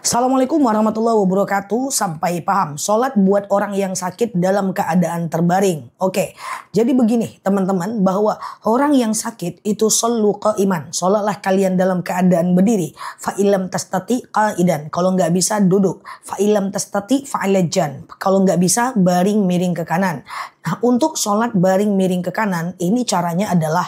Assalamualaikum warahmatullahi wabarakatuh. Sampai paham. Sholat buat orang yang sakit dalam keadaan terbaring. Oke, jadi begini teman-teman, bahwa orang yang sakit itu shollu qa'iman. Sholatlah kalian dalam keadaan berdiri. Fa'ilam tastati qa'idan. Kalau nggak bisa duduk. Fa'ilam tastati fa'alajan. Kalau nggak bisa baring miring ke kanan. Nah, untuk sholat baring miring ke kanan, ini caranya adalah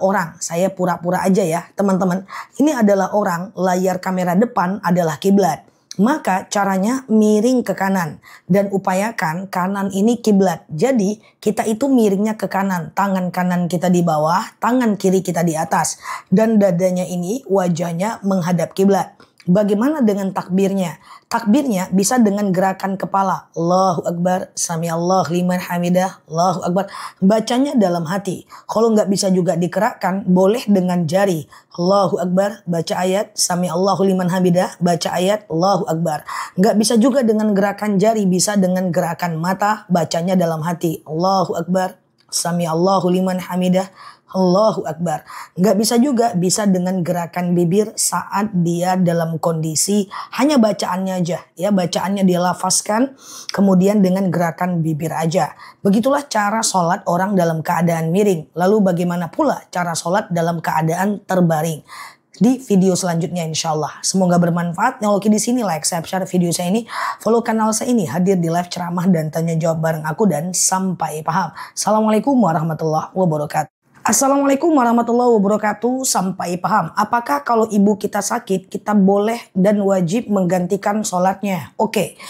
orang, saya pura-pura aja ya teman-teman. Ini adalah orang, layar kamera depan adalah kiblat. Maka caranya miring ke kanan dan upayakan kanan ini kiblat. Jadi kita itu miringnya ke kanan, tangan kanan kita di bawah, tangan kiri kita di atas, dan dadanya ini wajahnya menghadap kiblat. Bagaimana dengan takbirnya? Takbirnya bisa dengan gerakan kepala. Allahu Akbar, Samiallahu liman hamidah, Allahu Akbar. Bacanya dalam hati. Kalau nggak bisa juga digerakkan, boleh dengan jari. Allahu Akbar, baca ayat, Samiallahu liman hamidah, baca ayat, Allahu Akbar. Nggak bisa juga dengan gerakan jari, bisa dengan gerakan mata, bacanya dalam hati. Allahu Akbar, Samiallahu liman hamidah, Allahu Akbar. Nggak bisa juga, bisa dengan gerakan bibir saat dia dalam kondisi hanya bacaannya aja. Ya, bacaannya dia lafazkan, kemudian dengan gerakan bibir aja. Begitulah cara sholat orang dalam keadaan miring. Lalu bagaimana pula cara sholat dalam keadaan terbaring? Di video selanjutnya insya Allah. Semoga bermanfaat. Yang di sini like, share video saya ini. Follow kanal saya ini. Hadir di live ceramah dan tanya jawab bareng aku dan sampai paham. Assalamualaikum warahmatullahi wabarakatuh. Assalamualaikum warahmatullahi wabarakatuh. Sampai paham. Apakah kalau ibu kita sakit, kita boleh dan wajib menggantikan sholatnya? Oke.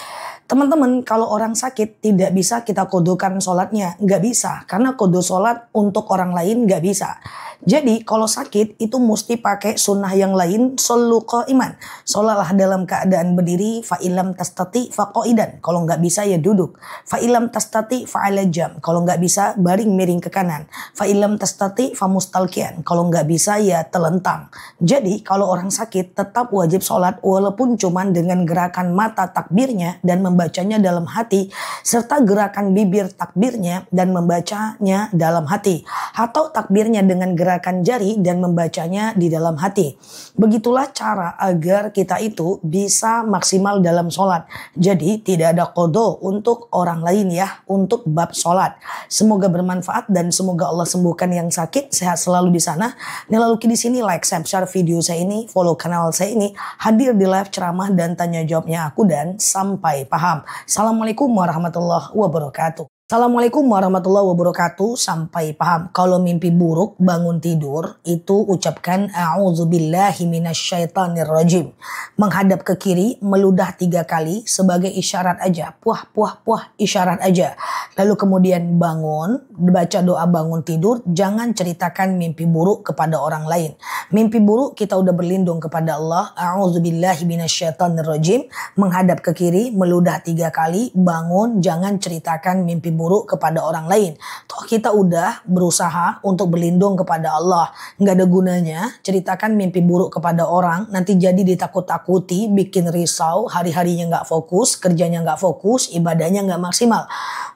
Teman-teman, kalau orang sakit tidak bisa kita kodokan sholatnya. Nggak bisa. Karena kodo sholat untuk orang lain nggak bisa. Jadi kalau sakit itu mesti pakai sunnah yang lain. Shollu qa'iman. Sholatlah dalam keadaan berdiri. Fa'ilam tastati faqa'idan. Kalau nggak bisa ya duduk. Fa'ilam tastati fa'alajam. Kalau nggak bisa baring miring ke kanan. Fa'ilam tastati famustalkian. Kalau nggak bisa ya telentang. Jadi kalau orang sakit tetap wajib sholat walaupun cuman dengan gerakan mata takbirnya dan membacanya dalam hati, serta gerakan bibir takbirnya dan membacanya dalam hati, atau takbirnya dengan gerakan jari dan membacanya di dalam hati. Begitulah cara agar kita itu bisa maksimal dalam sholat. Jadi tidak ada qadha untuk orang lain ya, untuk bab sholat. Semoga bermanfaat dan semoga Allah sembuhkan yang sakit, sehat selalu di sana. Lalu di sini like, share video saya ini, follow kanal saya ini, hadir di live ceramah dan tanya jawabnya aku dan sampai paham. Assalamualaikum warahmatullahi wabarakatuh. Assalamualaikum warahmatullahi wabarakatuh. Sampai paham. Kalau mimpi buruk bangun tidur itu ucapkan a'udzubillahi minasyaitonirrajim. Menghadap ke kiri meludah 3 kali sebagai isyarat aja. Puah puah puah, isyarat aja. Lalu kemudian bangun, baca doa bangun tidur. Jangan ceritakan mimpi buruk kepada orang lain. Mimpi buruk kita udah berlindung kepada Allah. A'udzubillahi minasyaitonirrajim. Menghadap ke kiri meludah 3 kali. Bangun, jangan ceritakan mimpi buruk kepada orang lain. Toh kita udah berusaha untuk berlindung kepada Allah. Nggak ada gunanya ceritakan mimpi buruk kepada orang. Nanti jadi ditakut-takuti, bikin risau, hari-harinya nggak fokus, kerjanya nggak fokus, ibadahnya nggak maksimal.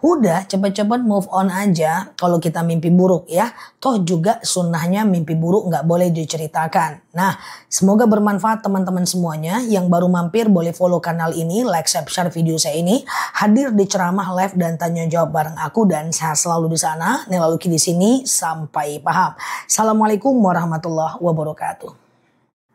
Udah cepet-cepet move on aja kalau kita mimpi buruk ya. Toh juga sunnahnya mimpi buruk nggak boleh diceritakan. Nah, semoga bermanfaat teman-teman semuanya. Yang baru mampir boleh follow kanal ini, like, share video saya ini, hadir di ceramah live dan tanya jawab bareng aku dan sehat selalu di sana. Lalu di sini sampai paham. Assalamualaikum warahmatullahi wabarakatuh.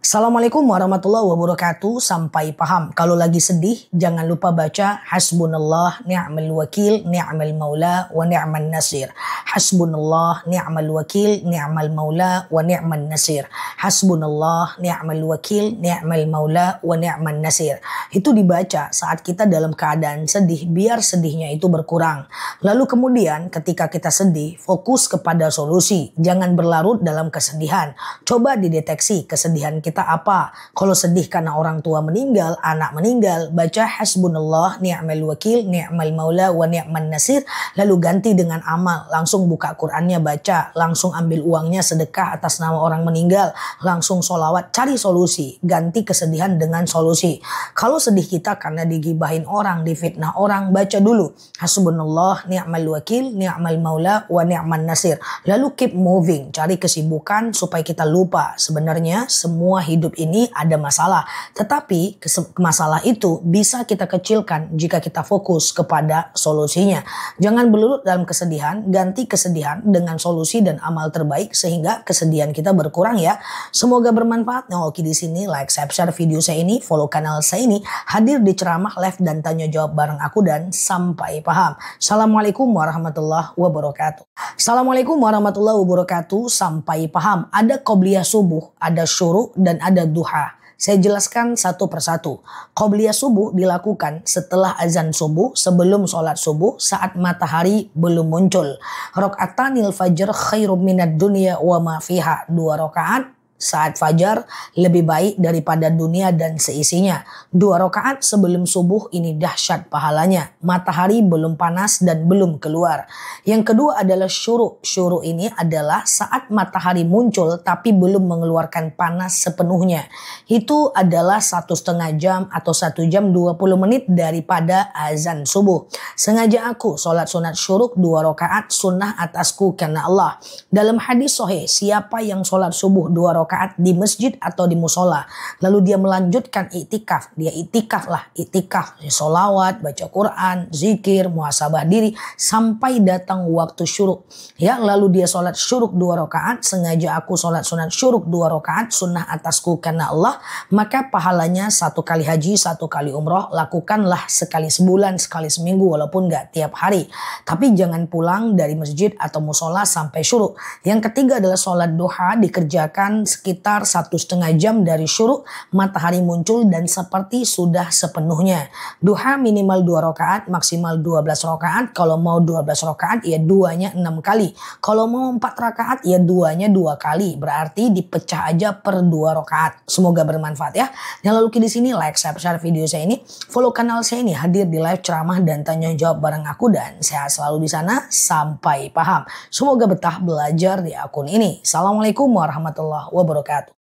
Assalamualaikum warahmatullahi wabarakatuh. Sampai paham. Kalau lagi sedih jangan lupa baca hasbunallah ni'mal wakil ni'mal maula wa ni'man nasir. Hasbunallah ni'mal wakil ni'mal maula wa ni'man nasir. Hasbunallah ni'mal wakil ni'mal maula wa ni'man nasir. Itu dibaca saat kita dalam keadaan sedih biar sedihnya itu berkurang. Lalu kemudian ketika kita sedih fokus kepada solusi. Jangan berlarut dalam kesedihan. Coba dideteksi kesedihan kita apa. Kalau sedih karena orang tua meninggal, anak meninggal, baca hasbunallah ni'mal wakil ni'mal maula wa ni'man nasir. Lalu ganti dengan amal. Langsung buka Qur'annya baca. Langsung ambil uangnya sedekah atas nama orang meninggal. Langsung sholawat. Cari solusi. Ganti kesedihan dengan solusi. Kalau sedih kita karena digibahin orang, difitnah orang, baca dulu hasbunallah ni'mal wakil ni'mal maula wa ni'man nasir. Lalu keep moving. Cari kesibukan supaya kita lupa sebenarnya semua hidup ini ada masalah. Tetapi masalah itu bisa kita kecilkan jika kita fokus kepada solusinya. Jangan berlarut dalam kesedihan, ganti kesedihan dengan solusi dan amal terbaik sehingga kesedihan kita berkurang ya. Semoga bermanfaat. Nah, oke, di sini like, share video saya ini, follow kanal saya ini, hadir di ceramah live dan tanya jawab bareng aku dan sampai paham. Assalamualaikum warahmatullahi wabarakatuh. Assalamualaikum warahmatullahi wabarakatuh. Sampai paham. Ada qobliyah subuh, ada syuruk dan ada duha. Saya jelaskan satu persatu. Qobliyah subuh dilakukan setelah azan subuh, sebelum sholat subuh, saat matahari belum muncul. Rakaatanil fajr khairum minad dunya wa ma fiha. 2 rakaat saat fajar lebih baik daripada dunia dan seisinya. 2 rakaat sebelum subuh ini dahsyat pahalanya. Matahari belum panas dan belum keluar. Yang kedua adalah syuruk. Syuruk ini adalah saat matahari muncul tapi belum mengeluarkan panas sepenuhnya. Itu adalah 1,5 jam atau 1 jam 20 menit daripada azan subuh. Sengaja aku sholat sunat syuruk 2 rakaat sunnah atasku karena Allah. Dalam hadis sahih, siapa yang sholat subuh 2 rakaat di masjid atau di musola, lalu dia melanjutkan iktikaf, dia iktikaf, sholawat, baca Quran, zikir, muhasabah diri sampai datang waktu syuruk ya, lalu dia sholat syuruk 2 rakaat, sengaja aku sholat sunat syuruk 2 rakaat sunnah atasku karena Allah, maka pahalanya 1 kali haji, 1 kali umroh. Lakukanlah sekali sebulan, sekali seminggu, walaupun gak tiap hari, tapi jangan pulang dari masjid atau musola sampai syuruk. Yang ketiga adalah sholat duha, dikerjakan sekitar 1,5 jam dari syuruk, matahari muncul dan seperti sudah sepenuhnya. Duha minimal 2 rakaat, maksimal 12 rakaat. Kalau mau 12 rakaat ya duanya 6 kali. Kalau mau 4 rakaat ya duanya 2 kali. Berarti dipecah aja per 2 rakaat. Semoga bermanfaat ya. Yang lalu di sini like, share video saya ini, follow kanal saya ini, hadir di live ceramah dan tanya jawab bareng aku dan sehat selalu di sana sampai paham. Semoga betah belajar di akun ini. Assalamualaikum warahmatullahi wabarakatuh.